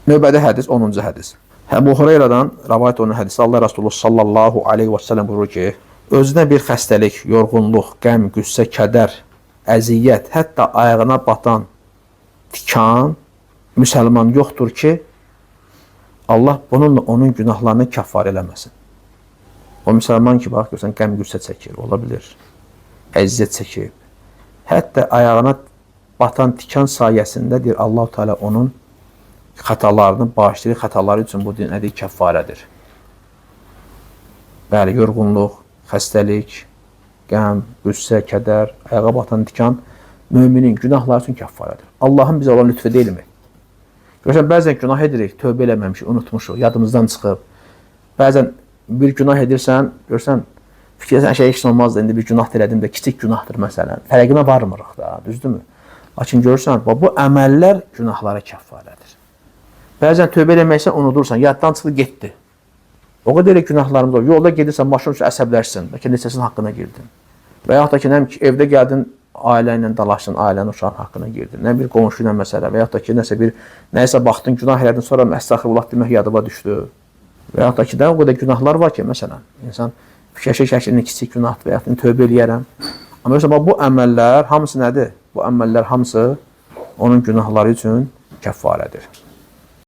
Növbədə hədis 10-cu hədis. Əbu Hüreyrədən rivayet olunan hədisdə Allah Resulü sallallahu aleyhi və səlləm buyurur ki, özünə bir xəstəlik, yorğunluq, qəm, qüssə, kədər, əziyyət, hətta ayağına batan tikan müsəlman yoxdur ki, Allah bununla onun günahlarını kəffar eləməsin. O müsəlman ki, bax, görsən, qəm, qüssə çəkir, ola bilir, əziyyət çəkir. Hətta ayağına batan tikan sayəsindədir Allah-u Teala onun xətalarını bağışlayır, xətaları üçün bu nədir? Kəffarədir. Bəli, yorğunluq, xəstəlik, qəm, qüssə, kədər, ayağa batan tikan müminin günahları üçün kəffarədir. Allahın bizə olan lütfü deyilmi? Görürsən, bəzən günah edirik, tövbə eləməmişik, unutmuşuq, yadımızdan çıxıb. Bəzən bir günah edirsən, görürsən, fikirləsən, heç olmazdı, indi bir günah elədim də, kiçik günahdır məsələn. Fərqinə varmırıq da, düzdürmü? Lakin görürsən, bu əməllər günahlara kəffarədir. Bəzən tövbə eləməksən, unudursan, yaddan çıxdı, getdi. O qədər günahlarımız olur. Yolda gedirsən, maşın üçün əsəblərsən, bəlkə neçəsinin haqqına girdin. Və yaxud da ki, evdə gəldin, ailə ilə dalaşdın, ailənin uşağın haqqına girdin. Nə bir qonşu ilə məsələ və yaxud da ki, nəyisə baxdın, günah elədin, sonra əstəğfirullah demək yadıma düşdü. Və yaxud da ki, o qədər günahlar var ki, məsələn, insan fikirləşir şəklində kiçik günahdır və yaxud da tövbə eləyərəm. Amma yoxsa bu əməllər hamısı nədir? Bu əməllər hamısı onun günahları üçün kəffarədir.